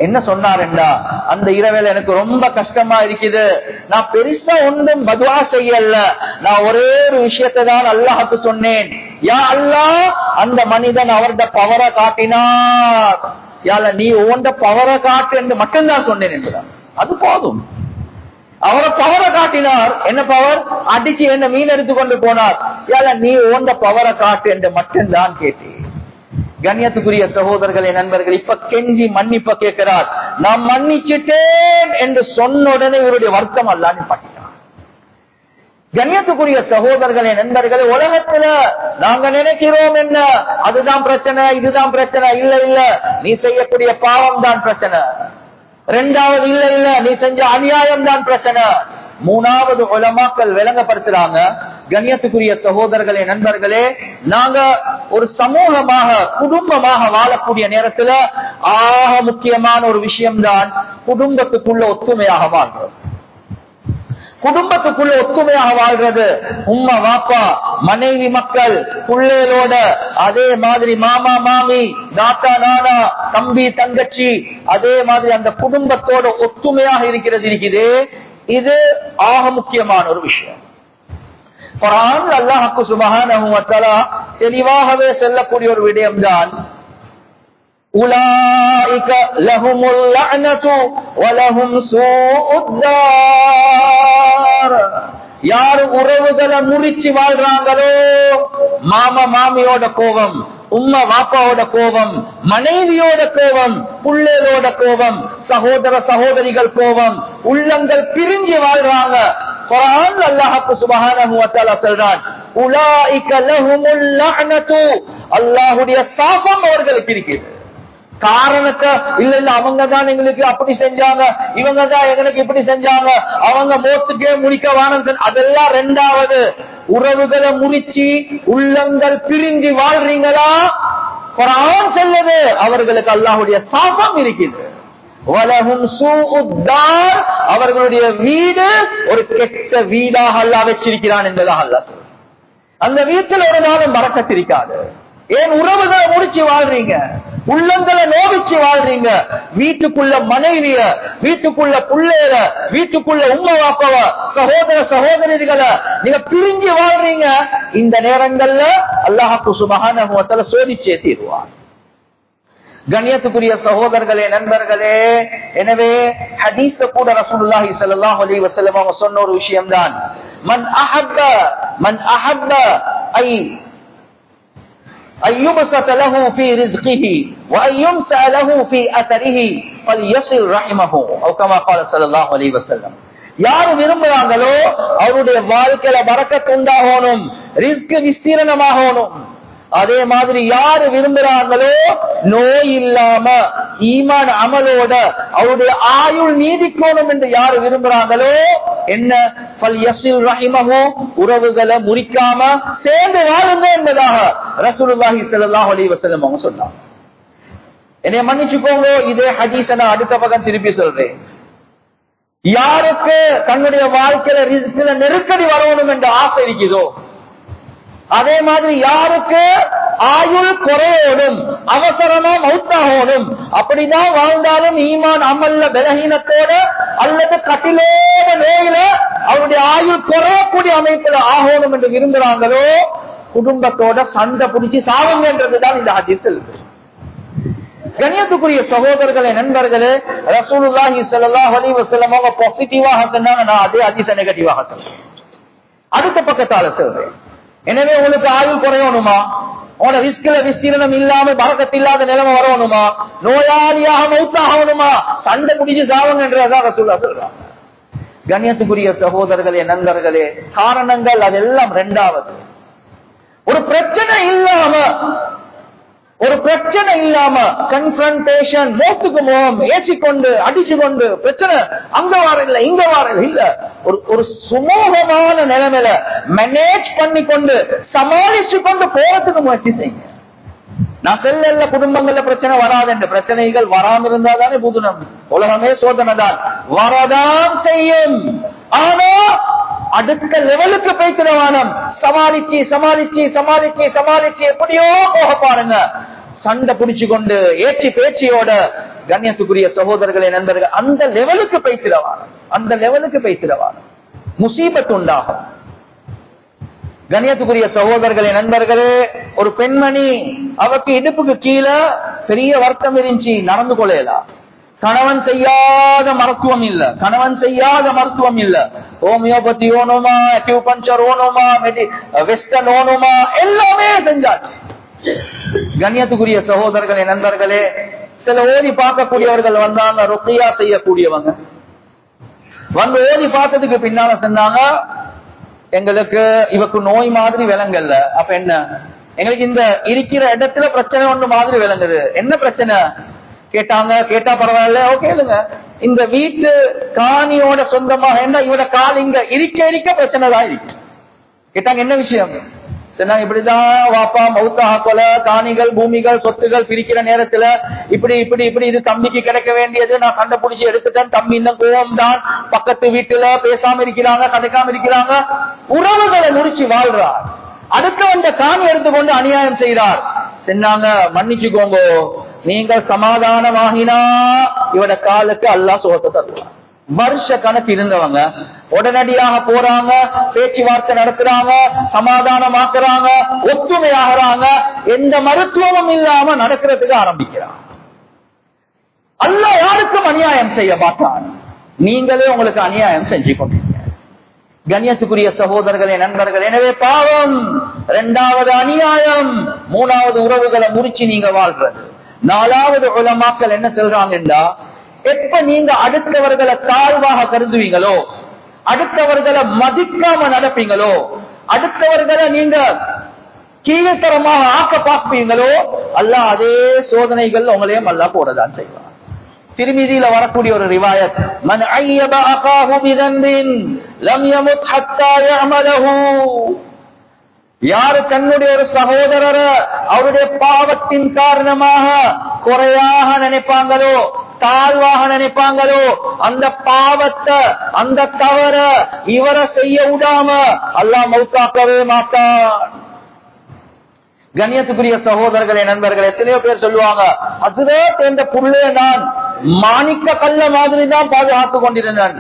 என்ன சொன்னாருண்டா, அந்த இரவேல எனக்கு ரொம்ப கஷ்டமா இருக்குது, நான் பெருசா ஒன்றும் பதுவா செய்யல, நான் ஒரே ஒரு விஷயத்தை தான் அல்லாஹ்க்கு சொன்னேன், யா அல்லாஹ் அந்த மனிதன் அவருடைய பவரை காட்டினார், யால நீ உண்ட பவரை காட்டு என்று மட்டும்தான் சொன்னேன் என்றுதான். அது போதும். அவரை பவரை காட்டினார். என்ன பவர்? அடிச்சு என்ன மீன் எடுத்துக்கொண்டு போனார். யால நீ உண்ட பவரை காட்டு என்று மட்டும்தான் கேட்டேன். கண்ணியத்துக்குரிய சகோதரர்களே, நண்பர்கள், இப்ப கெஞ்சி மன்னிப்ப கேட்கிறார். நான் மன்னிச்சிட்டேன் என்று சொன்ன உடனே இவருடைய வருத்தம் அல்லான்னு பாட்டினார். கண்ணியத்துக்குரிய சகோதரர்களே, நண்பர்களே, உலகத்துல நாங்க நினைக்கிறோம் என்ன, அதுதான் பிரச்சனை, இதுதான் பிரச்சனை. இல்ல இல்ல, நீ செய்யக்கூடிய பாவம் தான் பிரச்சனை. இரண்டாவது, இல்ல இல்ல, நீ செஞ்ச அநியாயம் தான் பிரச்சனை. மூணாவது உலமாக்கள் விளங்கப்படுத்துறாங்க. கண்ணியத்துக்குரிய சகோதரர்களே, நண்பர்களே, நாங்க ஒரு சமூகமாக குடும்பமாக வாழக்கூடிய நேரத்துல ஆக முக்கியமான ஒரு விஷயம்தான் குடும்பத்துக்குள்ள ஒத்துமையாக வாழ்றது. குடும்பத்துக்குள்ள ஒத்துமையாக வாழ்றது, உம்மா வாப்பா, மனைவி மக்கள், பிள்ளைகளோட, அதே மாதிரி மாமா மாமி, தாத்தா நானா, தம்பி தங்கச்சி, அதே மாதிரி அந்த குடும்பத்தோட ஒத்துமையாக இருக்குது. இது ஆக முக்கியமான ஒரு விஷயம். குர்ஆன்ல அல்லாஹ் சுப்ஹானஹு வ தஆலா தெளிவாகவே சொல்லக்கூடிய ஒரு விடயம்தான், உலாயிக லஹுமுல் லஅனது வ லஹும் சூஉத் தார். யார் உறவுகளை முறிச்சு வாழ்றாங்களோ, மாமா மாமியோட கோபம், உம்மா வாப்பாவோட கோபம், மனைவியோட கோபம், புள்ளையோட கோபம், சகோதர சகோதரிகள் கோபம், உள்ளங்கள் பிரிஞ்சு வாழ்றாங்க. குர்ஆன்ல அல்லாஹ் சுப்ஹானஹு வ தஆலா சொல்றான், உலாயிக லஹுமுல் லஅனது. அல்லாஹ்வுடைய சாபம் அவர்களுக்கு இருக்குது. காரணத்தை இல்ல இல்ல, அவங்க தான் எங்களுக்கு அப்படி செஞ்சாங்க, இவங்க தான் எங்களுக்கு இப்படி செஞ்சாங்க, அவங்க மோத்துக்கே முடிக்க வானம், அதெல்லாம் ரெண்டாவது. உறவுகளை முறிச்சு உள்ளங்கள் பிரிஞ்சு வாழ்றீங்களா, குர்ஆன் சொல்லுது அவர்களுக்கு அல்லாஹ்வுடைய சாபம் இருக்குது. வலஹும் சூஉத் தார். அவர்களுடைய வீடு ஒரு கெட்ட வீடாக அல்லாஹ் வச்சிருக்கிறான் என்பதாக அல்லாஹ் சொல்றான். அந்த வீட்டில் ஒரு நாளும் பரக்கத் இருக்காது. ஏன்? உறவுகளை முடிச்சு வாழ்றீங்க, உள்ளங்களை நோவிச்சு வாழ்றீங்க. வீட்டுக்குள்ள மனைவிய, வீட்டுக்குள்ள பிள்ளைய, வீட்டுக்குள்ள உம்மா வாப்பவ, சகோதர சகோதரிகளை நீங்க பிரிஞ்சு வாழ்றீங்க. இந்த நேரங்கள்ல அல்லாஹ் சுப்ஹானஹு வ தஆலா சோதிச்சே தீருவான். கண்ணியத்துக்குரிய சகோதரர்களே, நண்பர்களே, எனவே ஹதீஸ்ல கூட ரசூலுல்லாஹி ஸல்லல்லாஹு அலைஹி வஸல்லம் அவங்க சொன்ன ஒரு விஷயம் தான், மன் அஹப்ப அய்யுபஸத லஹு ஃபீ ரிஸ்கிஹி வ அய்யும்ஸஅ லஹு ஃபீ அஸரிஹி ஃபல்யஸில் ரஹிமஹு அவ் கமா قال ஸல்லல்லாஹு அலைஹி வஸல்லம். யார் விரும்புறாங்களோ அவருடைய வாழ்க்கையில பரக்கத் உண்டாகணும், ரிஸ்க் விஸ்தீரணமாகணும். அதே மாதிரி யாரு விரும்புறாங்களோ நோய் இல்லாம ஈமான் அமலோட அவருடைய ஆயுள் நீடிக்கணும் என்று யாரு விரும்புறாங்களோ என்ன, ஃபல்யஸில் ரஹிமஹு உறவுகளை முறிக்காம சேர்ந்து வாழுங்க என்பதாக ரசூலுல்லாஹி ஸல்லல்லாஹு அலைஹி வஸல்லம் அவங்க சொன்னாங்க. என்னைய மன்னிச்சுக்கோங்க, இதே ஹதீஸ நான் அடுத்த பக்கம் திருப்பி சொல்றேன். யாருக்கு தன்னுடைய வாழ்க்கையில ரிஸ்க்ல நெருக்கடி வரணும் என்ற ஆசை இருக்குதோ, அதே மாதிரி யாருக்கு ஆயுள் குறையோடும் அவசரமா மௌத்தாகணும், அப்படிதான் வாழ்ந்தாலும் ஈமான் அமல்ல பலஹீனத்தோட அல்லது கட்டிலோட நோயில அவருடைய ஆயுள் குறையக்கூடிய அமைப்புல ஆகணும் என்று விரும்புறாங்களோ குடும்பத்தோட சண்டை பிடிச்சி சாவுங்கன்றதுதான் இந்த ஹதீஸ் இருக்கு. கண்ணியத்துக்குரிய சகோதரர்களே, நண்பர்களே, ரசூலுல்லாஹி ஸல்லல்லாஹு அலைஹி வஸல்லம் அவங்க பாசிட்டிவாக சொன்னாங்க, நான் அதே ஹதீஸ நெகட்டிவாக சொல்றேன். அடுத்த பக்கத்தால சொல்றேன். எனவே உங்களுக்கு ஆயுள் குறையணுமா, உன ரிஸ்க்ல விஸ்தீரணம் இல்லாம பரக்கத் இல்லாத நிலைமை வரணுமா, நோயாளியாக மௌத்தாகணுமா, சண்டை பிடிச்சு சாவுங்கன்றதான் ரசூலுல்லாஹ் சொல்றாங்க. கண்ணியத்துக்குரிய சகோதரர்களே, நண்பர்களே, காரணங்கள் அதெல்லாம் இரண்டாவது. ஒரு பிரச்சனை இல்லாம கன்ஃபரன்டேஷன், மோத்துக்கு முகம் ஏசிக்கொண்டு அடிச்சுக்கொண்டு பிரச்சனை அங்க வார இல்ல இங்க வார இல்ல, ஒரு சுமூகமான நிலைமையில மேனேஜ் பண்ணி கொண்டு சமாளிச்சு கொண்டு போறதுக்கு முயற்சி செய்யுங்க. நான் செல்ல குடும்பங்கள்ல பிரச்சனை வராது என்று, பிரச்சனைகள் வராம இருந்தாதானே புதுனம், உலகமே சோதனை தான், வரதான் செய்யும். ஆனா அடுத்த லெவலுக்கு போய்க்கிறவானம் சமாளிச்சு சமாளிச்சு சமாளிச்சு சமாளிச்சு எப்படியோ போக பாருங்க, சண்டை பிடிச்சு கொண்டு ஏற்றி பேச்சியோட. கண்ணியத்துக்குரிய சகோதரர்களே, நண்பர்கள், அந்த லெவலுக்கு போய்த்திரவானம் முசீபத் உண்டாகும். கண்ணியத்துக்குரிய சகோதரர்களே, நண்பர்களே, ஒரு பெண்மணி அவருக்கு இடுப்புக்கு கீழே பெரிய வருத்தம் இருந்துச்சு, நடந்து கொள்ளலாம். கணவன் செய்யாத மருத்துவம் இல்ல, ஹோமியோபதி ஓணுமா, அக்யூபஞ்சர் ஓணுமா, வெஸ்டர்ன் ஓணுமா, எல்லாமே செஞ்சாச்சு. கண்ணியத்துக்குரிய சகோதரர்களே, நண்பர்களே, சில ஓதி பார்க்கக்கூடியவர்கள் வந்தாங்க, ருக்கியா செய்யக்கூடியவங்க வந்து ஓதி பார்த்ததுக்கு பின்னால சொன்னாங்க, எங்களுக்கு இவக்கு நோய் மாதிரி விளங்கல்ல. அப்ப என்ன, எங்களுக்கு இந்த இருக்கிற இடத்துல பிரச்சனை ஒண்ணு மாதிரி விளங்குது. என்ன பிரச்சனை கேட்டா பரவாயில்ல, ஓகே இல்லைங்க, இந்த வீட்டு காணியோட சொந்தமாக என்ன இவட கால் இங்க இருக்க பிரச்சனை தான் இருக்கு. கேட்டாங்க என்ன விஷயம், சொன்னாங்க இப்படிதான் வாப்பா மௌத்தாக கொல, காணிகள் பூமிகள் சொத்துகள் பிரிக்கிற நேரத்துல இப்படி இப்படி இப்படி இது தம்பிக்கு கிடைக்க வேண்டியது, நான் சண்டை பிடிச்சி எடுத்துட்டேன், தம்பி இன்னும் கோவம் தான், பக்கத்து வீட்டுல பேசாம இருக்கிறாங்க, கதைக்காம இருக்கிறாங்க, உறவுகளை முடிச்சு வாழ்றார். அடுத்த வந்த காணி எடுத்துக்கொண்டு அநியாயம் செய்றார். சொன்னாங்க மன்னிச்சுக்கோங்க, நீங்கள் சமாதானமாகினா இவட காலுக்கு அல்லாஹ் சுகத்தை தருவார். வருஷ கணக்கு இருந்தவங்க உடனடியாக போறாங்க, பேச்சுவார்த்தை நடத்துறாங்க, சமாதானமாக்குறாங்க, ஒத்துமையாகிறாங்க, எந்த மருத்துவமும் இல்லாம நடக்கிறதுக்கு ஆரம்பிக்கிறாங்க. அல்லாஹ் யாருக்கும் அநியாயம் செய்ய மாட்டான், நீங்களே உங்களுக்கு அநியாயம் செஞ்சு கொண்டீங்க. கண்ணியத்துக்குரிய சகோதரர்களே, நண்பர்கள், எனவே பாவம் இரண்டாவது அநியாயம், மூணாவது உறவுகளை முறிச்சு நீங்க வாழ்றது. நாலாவது உலமாக்கள் என்ன சொல்றாங்கன்னா, எப்ப நீங்க அடுத்தவர்களை தாழ்வாக கருதுவீங்களோ, அடுத்தவர்களை மதிக்காம நடப்பீங்களோ, அடுத்தவர்களை நீங்க கீழ்த்தரமாக ஆக்க பார்ப்பீங்களோ, அல்லாஹ் அதே சோதனைகள் உங்களையும் அல்லாஹ் போடதான் செய்வார். திருமிதியில வரக்கூடிய ஒரு ரிவாயத், மன் அய்யப அகாஹு பிதன்பின் லம் யமுத் ஹத்தா யஅமலஹு, யாரு தன்னுடைய ஒரு சகோதரரை அவருடைய பாவத்தின் காரணமாக குறையாக நினைப்பாங்களோ, தாழ்வாக நினைப்பாங்களோ, அந்த பாவத்தை அந்த தவற இவரை செய்ய விடாம அல்லாஹ் மௌத்தாக்கவே மாட்டான். கண்ணியத்துக்குரிய சகோதரர்களே, நண்பர்கள், எத்தனையோ பேர் சொல்லுவாங்க, ஹஸ்ரத் என்ற புள்ளைய நான் மாணிக்க கல்ல மாதிரி தான் பாதுகாத்து கொண்டிருந்தேன்,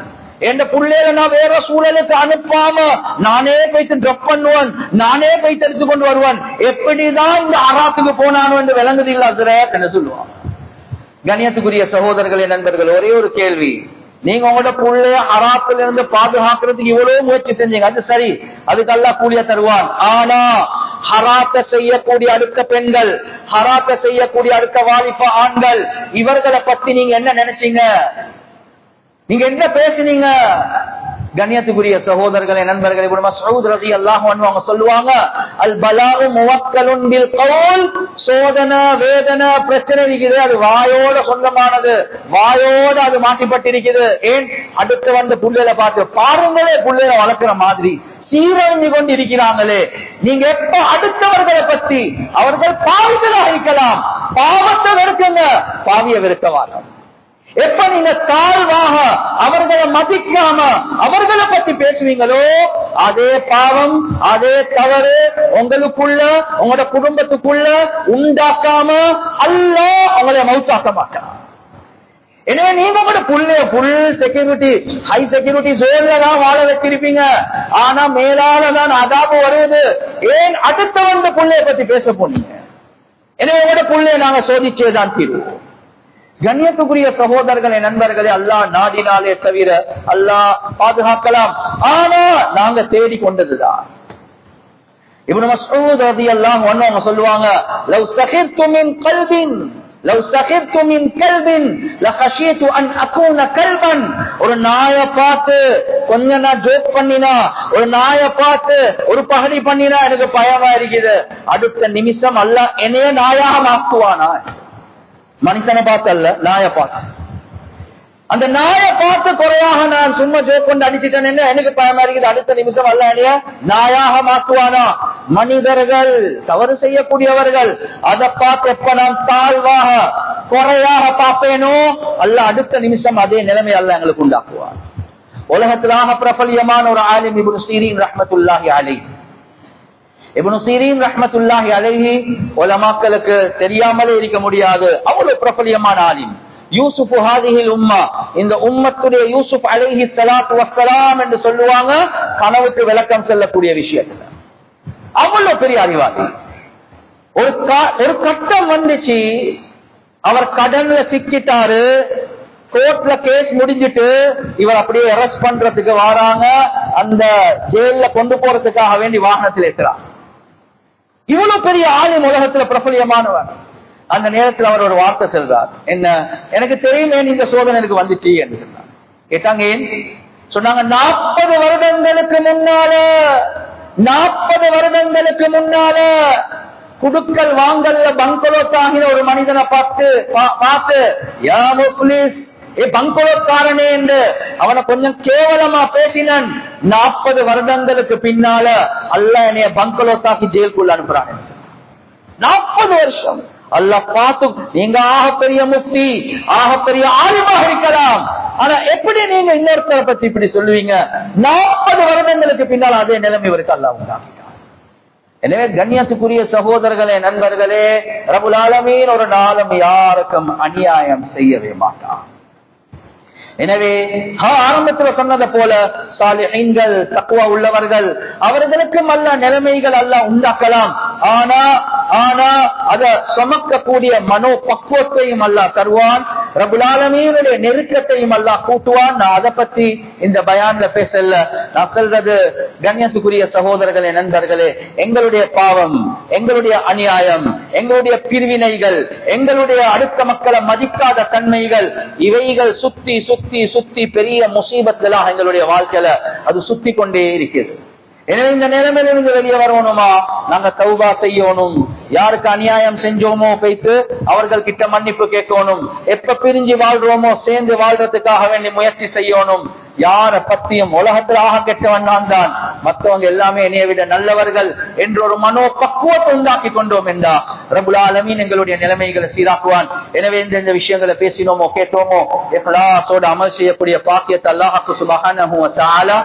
என் புள்ளையில நான் வேற சூழலுக்கு அனுப்பாம நானே போய்த்து ட்ரப் பண்ணுவேன், நானே போய்த்து எடுத்துக்கொண்டு வருவேன், எப்படிதான் இந்த ஆராத்துக்கு போனானோ என்று விளங்குது இல்ல ஹஸ்ரத் என்று சொல்லுவான். கண்ணியத்துக்குரிய சகோதரர்களே, நண்பர்கள், ஒரே ஒரு கேள்வி, நீங்க உங்களோட புள்ளைய ஹராத்துல இருந்து பாதுகாக்கிறதுக்கு இவ்வளவு முயற்சி செஞ்சீங்க, அது சரி, அதுக்கு அல்லாஹ் கூலிய தருவான். ஆனா ஹராத்த செய்யக்கூடிய அடுத்த பெண்கள், ஹராத்த செய்யக்கூடிய அடுத்த வாலிப ஆண்கள், இவர்களை பத்தி நீங்க என்ன நினைச்சீங்க? நீங்க என்ன பேசுனீங்க? கண்ணியத்துக்குரிய சகோதரர்களே, நண்பர்களே, இப்னு மஸ்ஊத் ரலியல்லாஹு அன்ஹு அவங்க சொல்லுவாங்க, அல் பலாஉ முவக்கலுன் பில் கவுல், சோதனை வேதனை பிரச்சனை இருக்குது, அது வாயோட சொந்தமானது, வாயோட அது மாட்டிப்பட்டிருக்குது. ஏன்? அடுத்து வந்த புள்ளையில பார்த்து பாருங்களே, புள்ளையில வளர்க்கிற மாதிரி சீரழிஞ்சு கொண்டு இருக்கிறாங்களே. நீங்க எப்ப அடுத்தவர்களை பத்தி, அவர்கள் பாவிகளாக இருக்கலாம், பாவத்தை வெறுக்குங்க, பாவிய வெறுக்கவாங்க. எப்ப நீங்க தாழ்வாக அவர்களை மதிக்காம அவர்களை பத்தி பேசுவீங்களோ, அதே பாவம் அதே தவறு உங்களுக்குள்ள உங்களோட குடும்பத்துக்குள்ள உண்டாக்காம அல்லாஹ் உங்களை மௌத்தாக்க மாட்டான். எனவே நீங்க கூட புல் செக்யூரிட்டி ஹை செக்யூரிட்டி ஜோன்ல தான் வாழ வச்சிருப்பீங்க, ஆனா மேலாலதான் அதாபு வருவது. ஏன்? அடுத்த வந்த புள்ளைய பத்தி பேச போனீங்க. எனவே உங்களோட புள்ளைய நாங்க சோதிச்சேதான் தீர்வோம். கண்ணியத்துக்குரிய சகோதரர்களே, நண்பர்களே, அல்லாஹ் நாடினாலே தவிர அல்லாஹ் பாதுகாக்கலாம், ஆனா நாங்க தேடி கொண்டதுதான். இப்னு மஸ்ஊத் ரலியல்லாஹு அன்ஹு அவங்க சொல்லுவாங்க, லவ் சகிர்து மின் கல்பின் லவ் சகிர்து மின் கல்பின் லகஷீது அன் அகூன கல்பன். ஒரு நாயை பார்த்து கொஞ்சம் நான் ஜோக் பண்ணினா, ஒரு நாயை பார்த்து ஒரு பகடி பண்ணினா எனக்கு பயமா இருக்குது, அடுத்த நிமிஷம் அல்லாஹ் என்னைய நாயாக மாற்றுவானா? மனுஷனை பார்த்து அல்ல, நாயை பார்த்து. அந்த நாயை பார்த்து குறையாக நான் சும்மா ஜோக் கொண்டு அடிச்சுட்டேன், எனக்கு பயமா இருக்குது, அடுத்த நிமிஷம் அல்ல என்னைய நாயாக மாற்றுவானா? மனிதர்கள் தவறு செய்யக்கூடியவர்கள், அதை பார்த்து எப்ப நான் தாழ்வாக குறையாக பார்ப்பேனோ அல்ல அடுத்த நிமிஷம் அதே நிலைமை அல்ல எங்களுக்கு உண்டாக்குவான். உலகத்திலாக பிரபல்யமான ஒரு ஆலிம் இப்னு சீரீன் ரஹ்மத்துல்லாஹி அலைஹி. இப்னு சீரீன் ரஹ்மத்துல்லாஹி அலைஹி உலமாக்களுக்கு தெரியாமலே இருக்க முடியாது, அவ்வளவு பிரபல்யமான ஆலிம். யூசுப் ஹாதிஹில் உம்மா, இந்த உம்மத்துடைய யூசுப் அலைஹி ஸலாத்து வஸ்ஸலாம் என்று சொல்லுவாங்க, கனவுக்கு விளக்கம் சொல்லக்கூடிய விஷயத்துல அவ்வளவு பெரிய அறிவாளி. ஒரு கட்டம் வந்துச்சு, அவர் கடன்ல சிக்கிட்டாரு, கோர்ட்ல கேஸ் முடிஞ்சிட்டு இவர் அப்படியே அரெஸ்ட் பண்றதுக்கு வராங்க, அந்த ஜெயில கொண்டு போறதுக்காக வேண்டி வாகனத்தில் ஏற்றுறாங்க. இவ்வளவு பெரிய ஆளும் உலகத்துல பிரபலியமானவர். அந்த நேரத்தில் அவர் ஒரு வார்த்தை சொல்றார், என்ன, எனக்கு தெரியுமே இந்த சோதனை எனக்கு வந்துச்சு என்று சொன்னார். கேட்டாங்க ஏன்? சொன்னாங்க, 40 வருடங்களுக்கு முன்னால குடுக்கல் வாங்கல்ல பங்களோத்தாகின ஒரு மனிதனை பார்த்து யா முஃப்லிஸ், பங்களோக்காரனே என்று அவனை கொஞ்சம் கேவலமா பேசினான். 40 வருடங்களுக்கு பின்னால அல்லாஹ் என்னைய பங்களோத்தாக்கி ஜெயிலுக்குள்ள அனுப்புறான். 40 வருஷம் அல்லாஹ் பார்த்து, நீங்க ஆகப்பெரிய முஃப்தி ஆகப்பெரிய ஆலிமாக இருக்கலாம், ஆனா எப்படி நீங்க இன்னொருத்தரை பத்தி இப்படி சொல்லுவீங்க? 40 வருடங்களுக்கு பின்னால் அதே நிலைமை இவருக்கு அல்லாஹ் உண்டாக்கிட்டான். எனவே கண்ணியத்துக்குரிய சகோதரர்களே, நண்பர்களே, ரப்புல் ஆலமீன் ஒரு நாளும் யாருக்கும் அநியாயம் செய்யவே மாட்டான். எனவே ஆரம்பத்துல சொன்னதை போல சாலிஹீன்கள் தக்வா உள்ளவர்கள் அவர்களுக்கும் அல்லாஹ் நிலைமைகள் அல்லாஹ் உண்டாக்கலாம், ஆனா அத சுமக்கக்கூடிய மனோ பக்குவத்தையும் அல்லாஹ் தருவான். ரப்புல் ஆலமீனுடைய நெருக்கத்தையும் அல்லாஹ் கூட்டுவான். நான் அதை பத்தி இந்த பயான்ல பேசல. நான் சொல்றது கண்ணியத்துக்குரிய சகோதரர்களே, நண்பர்களே, எங்களுடைய பாவம், எங்களுடைய அநியாயம், எங்களுடைய பிரிவினைகள், எங்களுடைய அடுத்த மக்களை மதிக்காத தன்மைகள், இவைகள் சுத்தி சுத்தி சுத்தி பெரிய முசீபத்களாக எங்களுடைய வாழ்க்கையில அது சுத்தி கொண்டே இருக்குது. எனவே இந்த நிலைமையிலிருந்து வெளியே வரணுமா, நாங்க தௌபா செய்யணும். யாருக்கு அநியாயம் செஞ்சோமோ போய்த்து அவர்கள் கிட்ட மன்னிப்பு கேட்கணும். எப்ப பிரிஞ்சு வாழ்றோமோ சேர்ந்து வாழ்றதுக்காக வேண்டி முயற்சி செய்யணும். யார பத்தியும் உலகத்தில் ஆக கெட்டவன் நான் தான், மற்றவங்க எல்லாமே என்னைய விட நல்லவர்கள் என்ற ஒரு மனோ பக்குவத்தை உண்டாக்கி கொண்டோம் என்றா ரப்புல் ஆலமீன் எங்களுடைய நிலைமைகளை சீராக்குவான். எனவே இந்த விஷயங்களை பேசினோமோ கேட்டோமோ இஹ்லாஸோட அமல் செய்யக்கூடிய பாக்கியத்தை அல்லாஹ் சுப்ஹானஹு வ தஆலா